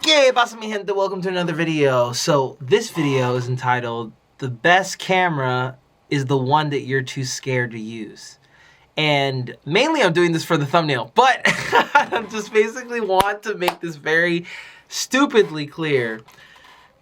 ¿Qué pasa, mi gente? Welcome to another video. So this video is entitled, The Best Camera is the One That You're Too Scared to Use. And mainly I'm doing this for the thumbnail, but I just basically want to make this very stupidly clear.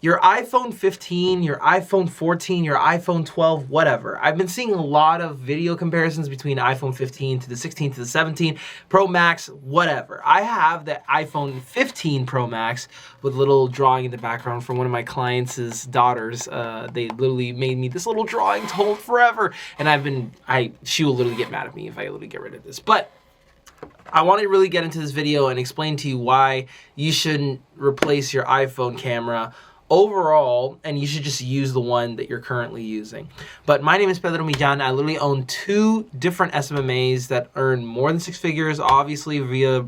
Your iPhone 15, your iPhone 14, your iPhone 12, whatever. I've been seeing a lot of video comparisons between iPhone 15 to the 16 to the 17 Pro Max, whatever. I have the iPhone 15 Pro Max with a little drawing in the background from one of my clients' daughters. They literally made me this little drawing to hold forever. And she will literally get mad at me if I literally get rid of this. But I want to really get into this video and explain to you why you shouldn't replace your iPhone camera overall, and you should just use the one that you're currently using. But my name is Pedro Millán. I literally own two different SMMAs that earn more than six figures, obviously via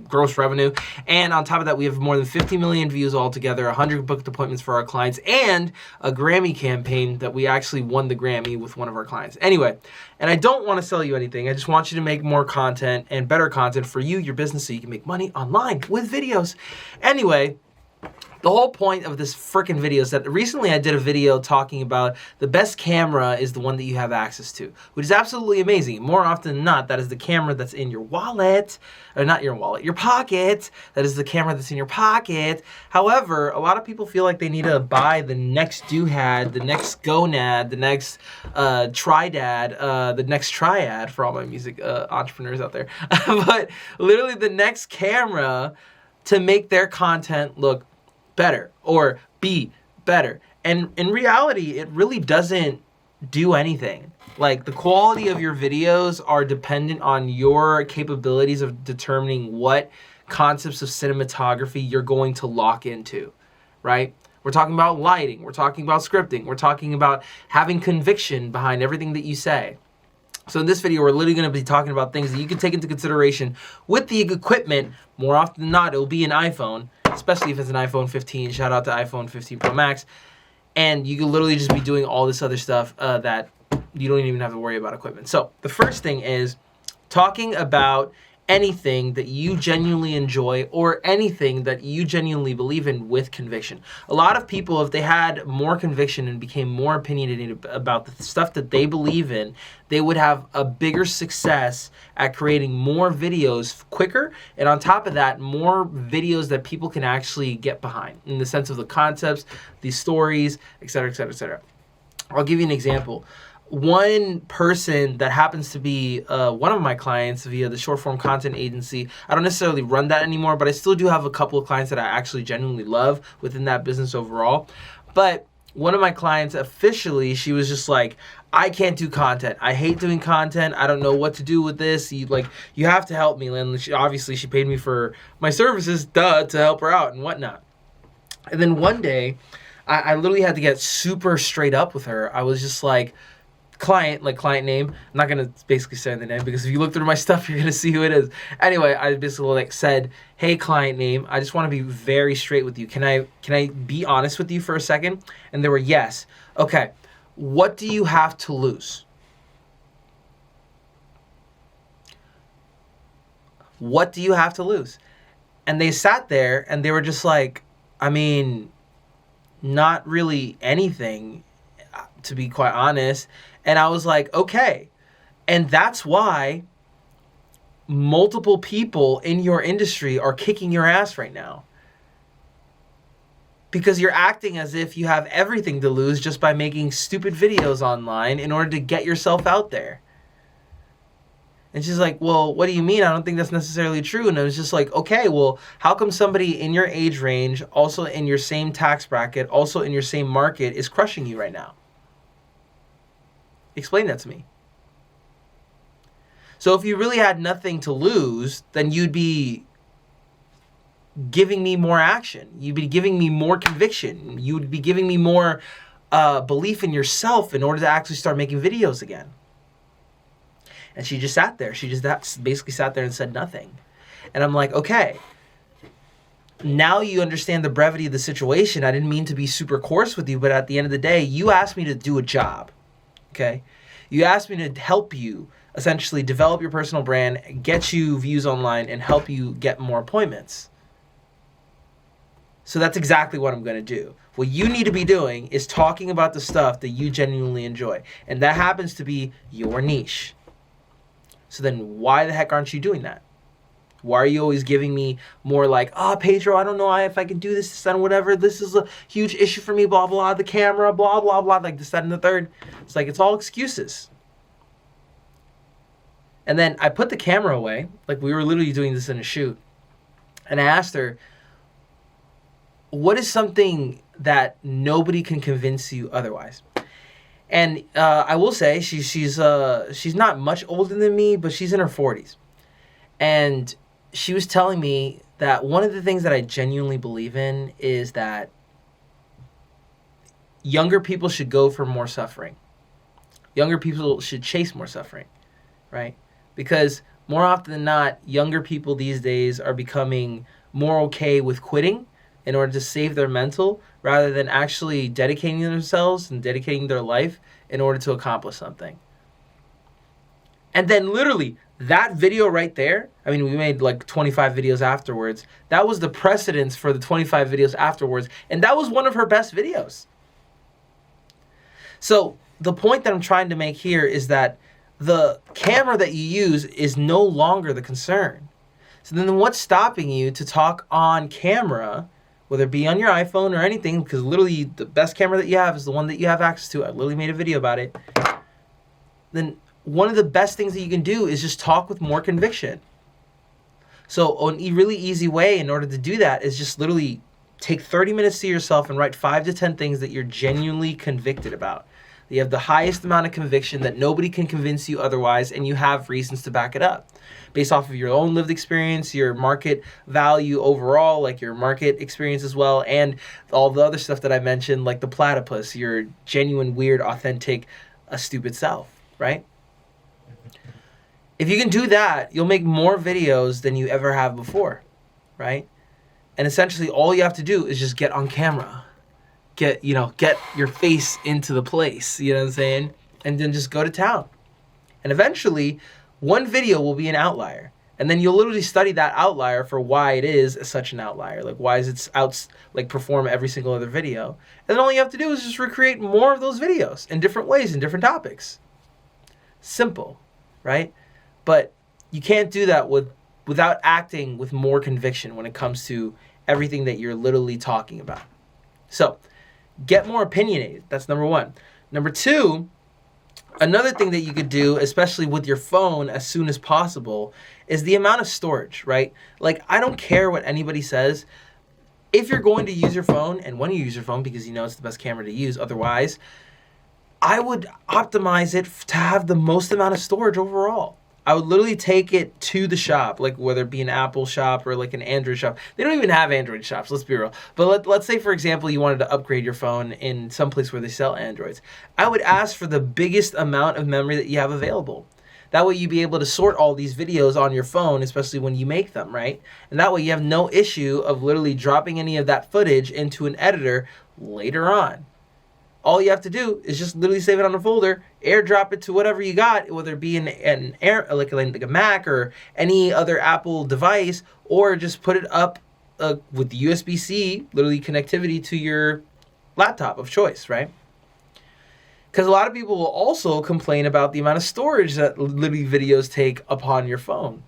gross revenue. And on top of that, we have more than 50 million views altogether, 100 booked appointments for our clients, and a Grammy campaign that we actually won the Grammy with one of our clients. Anyway, and I don't want to sell you anything. I just want you to make more content and better content for you, your business, so you can make money online with videos. Anyway, the whole point of this freaking video is that recently I did a video talking about the best camera is the one that you have access to, which is absolutely amazing. More often than not, that is the camera that's in your wallet, or not your wallet, your pocket. That is the camera that's in your pocket. However, a lot of people feel like they need to buy the next Doohad, the next Gonad, the next Tridad, the next Triad for all my music entrepreneurs out there. But literally the next camera to make their content look better or be better. And in reality, it really doesn't do anything. Like, the quality of your videos are dependent on your capabilities of determining what concepts of cinematography you're going to lock into, right? We're talking about lighting, we're talking about scripting, we're talking about having conviction behind everything that you say. So in this video, we're literally going to be talking about things that you can take into consideration with the equipment. More often than not, it will be an iPhone, especially if it's an iPhone 15. Shout out to iPhone 15 Pro Max. And you can literally just be doing all this other stuff that you don't even have to worry about equipment. So the first thing is talking about anything that you genuinely enjoy or anything that you genuinely believe in with conviction. A lot of people, if they had more conviction and became more opinionated about the stuff that they believe in, they would have a bigger success at creating more videos quicker, and on top of that, more videos that people can actually get behind in the sense of the concepts, the stories, etc., etc., etc. I'll give you an example. One person that happens to be one of my clients via the short form content agency, I don't necessarily run that anymore, but I still do have a couple of clients that I actually genuinely love within that business overall. But one of my clients officially, she was just like, I can't do content. I hate doing content. I don't know what to do with this. You have to help me. And she paid me for my services, to help her out and whatnot. And then one day, I literally had to get super straight up with her. I was just like, client name. I'm not gonna basically say the name because if you look through my stuff, you're gonna see who it is. Anyway, I basically said, hey, client name, I just want to be very straight with you. Can I be honest with you for a second? And they were, yes. Okay, what do you have to lose? What do you have to lose? And they sat there and they were just like, I mean, not really anything, to be quite honest. And I was like, okay. And that's why multiple people in your industry are kicking your ass right now. Because you're acting as if you have everything to lose just by making stupid videos online in order to get yourself out there. And she's like, well, what do you mean? I don't think that's necessarily true. And I was just like, okay, well, how come somebody in your age range, also in your same tax bracket, also in your same market, is crushing you right now? Explain that to me. So if you really had nothing to lose, then you'd be giving me more action. You'd be giving me more conviction. You'd be giving me more belief in yourself in order to actually start making videos again. And she just sat there. She just basically sat there and said nothing. And I'm like, okay, now you understand the brevity of the situation. I didn't mean to be super coarse with you, but at the end of the day, you asked me to do a job. Okay? You asked me to help you essentially develop your personal brand, get you views online, and help you get more appointments. So that's exactly what I'm going to do. What you need to be doing is talking about the stuff that you genuinely enjoy. And that happens to be your niche. So then why the heck aren't you doing that? Why are you always giving me more like, Pedro, I don't know if I can do this, and whatever. This is a huge issue for me, blah, blah, the camera, blah, blah, blah, like this, that, and the third. It's like, it's all excuses. And then I put the camera away. Like, we were literally doing this in a shoot. And I asked her, what is something that nobody can convince you otherwise? And I will say she's not much older than me, but she's in her 40s. And she was telling me that one of the things that I genuinely believe in is that younger people should go for more suffering. Younger people should chase more suffering, right? Because more often than not, younger people these days are becoming more okay with quitting in order to save their mental, rather than actually dedicating themselves and dedicating their life in order to accomplish something. And then literally, that video right there, I mean, we made like 25 videos afterwards. That was the precedence for the 25 videos afterwards. And that was one of her best videos. So the point that I'm trying to make here is that the camera that you use is no longer the concern. So then what's stopping you to talk on camera, whether it be on your iPhone or anything, because literally the best camera that you have is the one that you have access to. I literally made a video about it. Then one of the best things that you can do is just talk with more conviction. So a really easy way in order to do that is just literally take 30 minutes to yourself and write 5 to 10 things that you're genuinely convicted about. You have the highest amount of conviction that nobody can convince you otherwise, and you have reasons to back it up based off of your own lived experience, your market value overall, like your market experience as well, and all the other stuff that I mentioned, like the platypus, your genuine, weird, authentic, stupid self, right? If you can do that, you'll make more videos than you ever have before, right? And essentially all you have to do is just get on camera. Get your face into the place, you know what I'm saying? And then just go to town. And eventually, one video will be an outlier. And then you'll literally study that outlier for why it is such an outlier. Like, why is it perform every single other video? And then all you have to do is just recreate more of those videos in different ways, in different topics. Simple, right? But you can't do that without acting with more conviction when it comes to everything that you're literally talking about. So, get more opinionated. That's number one. Number two, another thing that you could do, especially with your phone as soon as possible, is the amount of storage, right? Like, I don't care what anybody says. If you're going to use your phone, and when you use your phone, because you know it's the best camera to use, otherwise, I would optimize it to have the most amount of storage overall. I would literally take it to the shop, like whether it be an Apple shop or like an Android shop. They don't even have Android shops, let's be real. But let's say, for example, you wanted to upgrade your phone in some place where they sell Androids. I would ask for the biggest amount of memory that you have available. That way you'd be able to sort all these videos on your phone, especially when you make them, right? And that way you have no issue of literally dropping any of that footage into an editor later on. All you have to do is just literally save it on a folder, airdrop it to whatever you got, whether it be like a Mac or any other Apple device, or just put it up with USB-C, literally connectivity to your laptop of choice, right? Because a lot of people will also complain about the amount of storage that literally videos take upon your phone.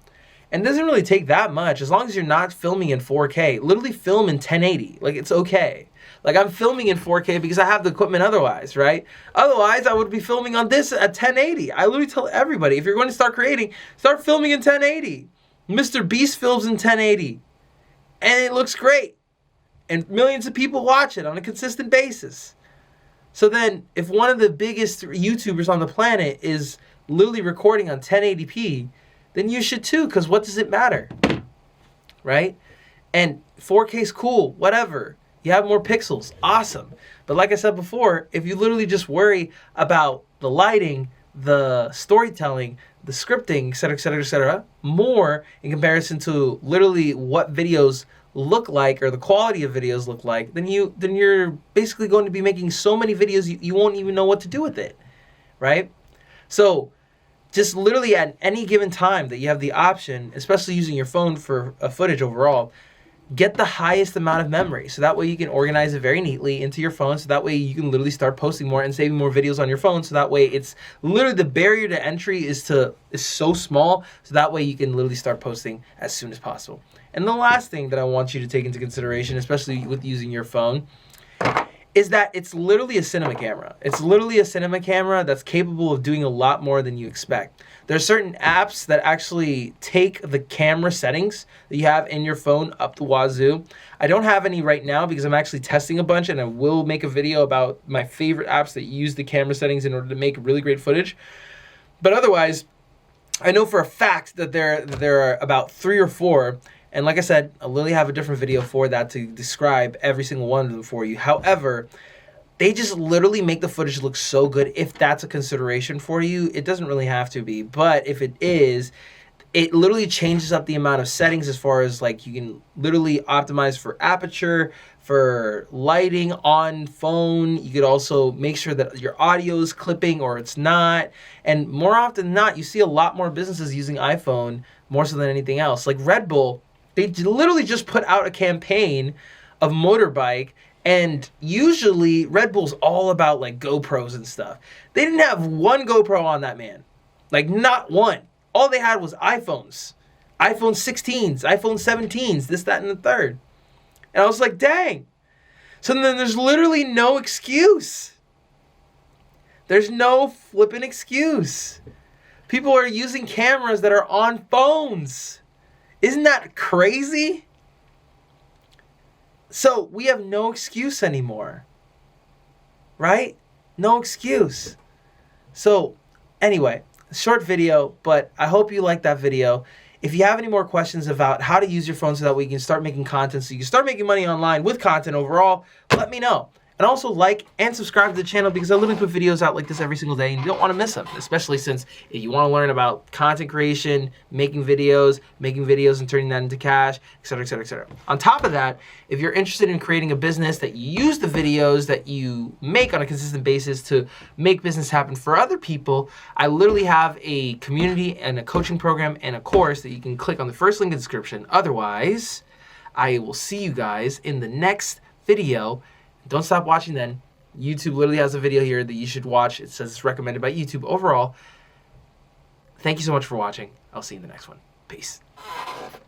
And it doesn't really take that much, as long as you're not filming in 4K. Literally film in 1080, like it's okay. Like, I'm filming in 4K because I have the equipment otherwise, right? Otherwise, I would be filming on this at 1080. I literally tell everybody, if you're going to start creating, start filming in 1080. Mr. Beast films in 1080. And it looks great. And millions of people watch it on a consistent basis. So then, if one of the biggest YouTubers on the planet is literally recording on 1080p, then you should too, because what does it matter? Right? And 4K is cool, whatever. You have more pixels, awesome. But like I said before, if you literally just worry about the lighting, the storytelling, the scripting, etc., more in comparison to literally what videos look like or the quality of videos look like, then you're basically going to be making so many videos you won't even know what to do with it, right? So just literally at any given time that you have the option, especially using your phone for footage overall, get the highest amount of memory. So that way you can organize it very neatly into your phone. So that way you can literally start posting more and saving more videos on your phone. So that way it's literally the barrier to entry is so small. So that way you can literally start posting as soon as possible. And the last thing that I want you to take into consideration, especially with using your phone, is that it's literally a cinema camera. It's literally a cinema camera that's capable of doing a lot more than you expect. There are certain apps that actually take the camera settings that you have in your phone up the wazoo. I don't have any right now because I'm actually testing a bunch, and I will make a video about my favorite apps that use the camera settings in order to make really great footage. But otherwise, I know for a fact that there are about 3 or 4. And like I said, I'll literally have a different video for that to describe every single one of them for you. However, they just literally make the footage look so good. If that's a consideration for you, it doesn't really have to be. But if it is, it literally changes up the amount of settings as far as like you can literally optimize for aperture, for lighting on phone. You could also make sure that your audio is clipping or it's not. And more often than not, you see a lot more businesses using iPhone more so than anything else. Like Red Bull, they literally just put out a campaign of motorbike, and usually Red Bull's all about like GoPros and stuff. They didn't have one GoPro on that man. Like not one. All they had was iPhones. iPhone 16s, iPhone 17s, this, that, and the third. And I was like, dang. So then there's literally no excuse. There's no flipping excuse. People are using cameras that are on phones. Isn't that crazy? So we have no excuse anymore. Right? No excuse. So anyway, short video, but I hope you liked that video. If you have any more questions about how to use your phone so that we can start making content, so you can start making money online with content overall, let me know. And also like and subscribe to the channel because I literally put videos out like this every single day and you don't want to miss them, especially since if you want to learn about content creation, making videos and turning that into cash, etc., etc., etc. On top of that, if you're interested in creating a business that you use the videos that you make on a consistent basis to make business happen for other people, I literally have a community and a coaching program and a course that you can click on the first link in the description. Otherwise, I will see you guys in the next video. Don't stop watching then. YouTube literally has a video here that you should watch. It says it's recommended by YouTube. Overall, thank you so much for watching. I'll see you in the next one. Peace.